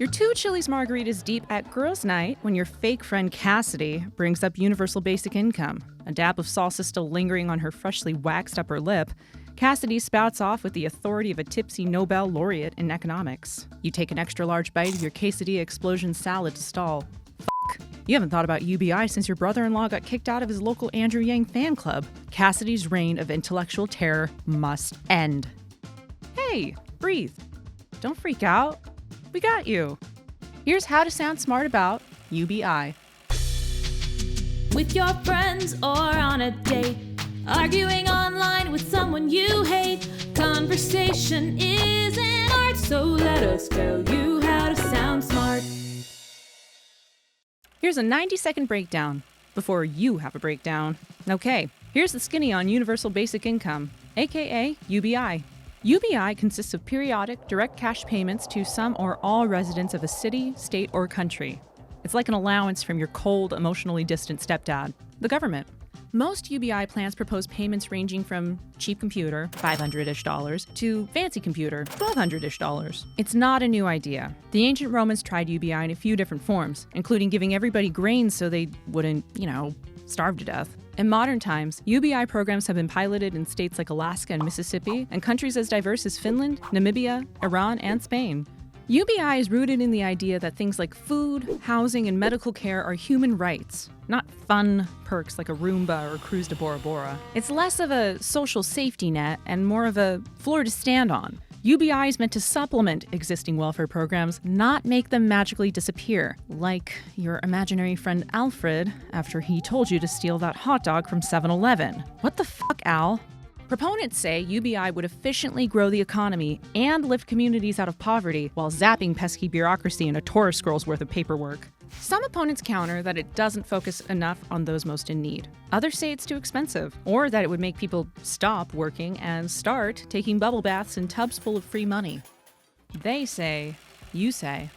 You're 2 Chili's margaritas deep at girls' night when your fake friend Cassidy brings up universal basic income. A dab of salsa still lingering on her freshly waxed upper lip, Cassidy spouts off with the authority of a tipsy Nobel laureate in economics. You take an extra large bite of your quesadilla explosion salad to stall. You haven't thought about UBI since your brother-in-law got kicked out of his local Andrew Yang fan club. Cassidy's reign of intellectual terror must end. Hey, breathe. Don't freak out. We got you. Here's how to sound smart about UBI. With your friends or on a date, arguing online with someone you hate. Conversation is an art, so let us tell you how to sound smart. Here's a 90-second breakdown before you have a breakdown. Okay, here's the skinny on universal basic income, aka UBI. UBI consists of periodic direct cash payments to some or all residents of a city, state, or country. It's like an allowance from your cold, emotionally distant stepdad, the government. Most UBI plans propose payments ranging from cheap computer, $500-ish, to fancy computer, $1,200-ish. It's not a new idea. The ancient Romans tried UBI in a few different forms, including giving everybody grains so they wouldn't, starve to death. In modern times, UBI programs have been piloted in states like Alaska and Mississippi, and countries as diverse as Finland, Namibia, Iran, and Spain. UBI is rooted in the idea that things like food, housing, and medical care are human rights, not fun perks like a Roomba or a cruise to Bora Bora. It's less of a social safety net and more of a floor to stand on. UBI is meant to supplement existing welfare programs, not make them magically disappear, like your imaginary friend Alfred after he told you to steal that hot dog from 7-Eleven. What the fuck, Al? Proponents say UBI would efficiently grow the economy and lift communities out of poverty while zapping pesky bureaucracy and a Torah scroll's worth of paperwork. Some opponents counter that it doesn't focus enough on those most in need. Others say it's too expensive, or that it would make people stop working and start taking bubble baths in tubs full of free money. They say, you say.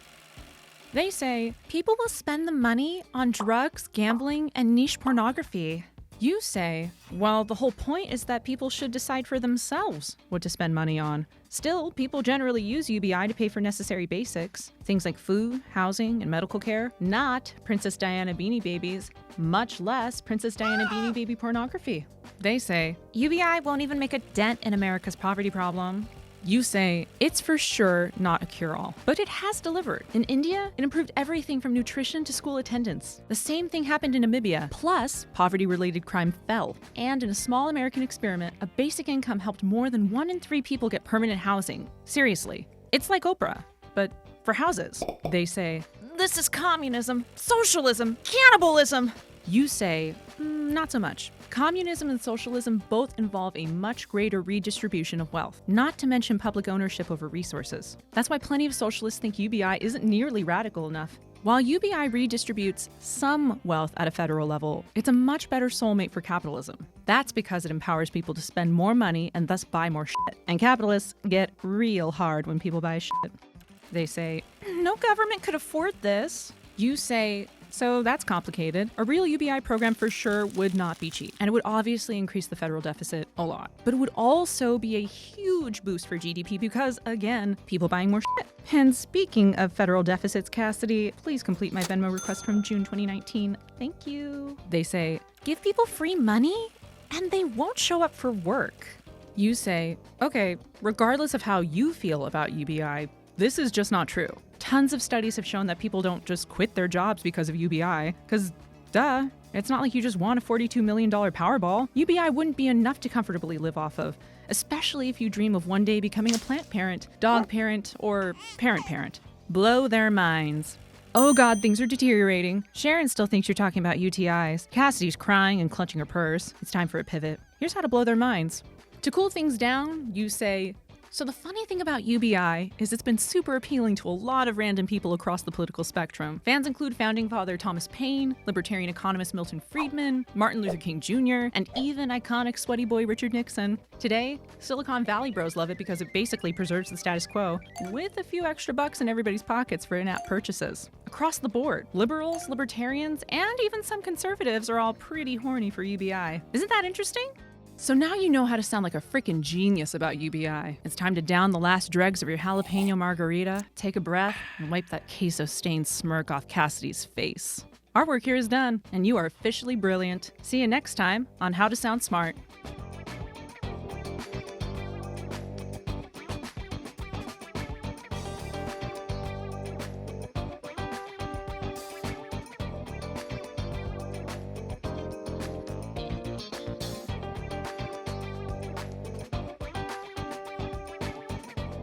They say, people will spend the money on drugs, gambling, and niche pornography. You say, well, the whole point is that people should decide for themselves what to spend money on. Still, people generally use UBI to pay for necessary basics, things like food, housing, and medical care, not Princess Diana Beanie Babies, much less Princess Diana Beanie Baby pornography. They say, UBI won't even make a dent in America's poverty problem. You say, it's for sure not a cure-all, but it has delivered. In India, it improved everything from nutrition to school attendance. The same thing happened in Namibia, plus poverty-related crime fell. And in a small American experiment, a basic income helped more than 1 in 3 people get permanent housing. Seriously, it's like Oprah, but for houses. They say, this is communism, socialism, cannibalism. You say, not so much. Communism and socialism both involve a much greater redistribution of wealth, not to mention public ownership over resources. That's why plenty of socialists think UBI isn't nearly radical enough. While UBI redistributes some wealth at a federal level, it's a much better soulmate for capitalism. That's because it empowers people to spend more money and thus buy more shit. And capitalists get real hard when people buy shit. They say, no government could afford this. You say, so that's complicated. A real UBI program for sure would not be cheap, and it would obviously increase the federal deficit a lot. But it would also be a huge boost for GDP because, again, people buying more shit. And speaking of federal deficits, Cassidy, please complete my Venmo request from June 2019. Thank you. They say, give people free money and they won't show up for work. You say, okay, regardless of how you feel about UBI, this is just not true. Tons of studies have shown that people don't just quit their jobs because of UBI, because duh, it's not like you just won a $42 million Powerball. UBI wouldn't be enough to comfortably live off of, especially if you dream of one day becoming a plant parent, dog parent, or parent. Blow their minds. Oh God, things are deteriorating. Sharon still thinks you're talking about UTIs. Cassidy's crying and clutching her purse. It's time for a pivot. Here's how to blow their minds. To cool things down, you say, so the funny thing about UBI is it's been super appealing to a lot of random people across the political spectrum. Fans include founding father Thomas Paine, libertarian economist Milton Friedman, Martin Luther King Jr., and even iconic sweaty boy Richard Nixon. Today, Silicon Valley bros love it because it basically preserves the status quo, with a few extra bucks in everybody's pockets for in-app purchases. Across the board, liberals, libertarians, and even some conservatives are all pretty horny for UBI. Isn't that interesting? So now you know how to sound like a freaking genius about UBI. It's time to down the last dregs of your jalapeno margarita, take a breath, and wipe that queso-stained smirk off Cassidy's face. Our work here is done, and you are officially brilliant. See you next time on How to Sound Smart.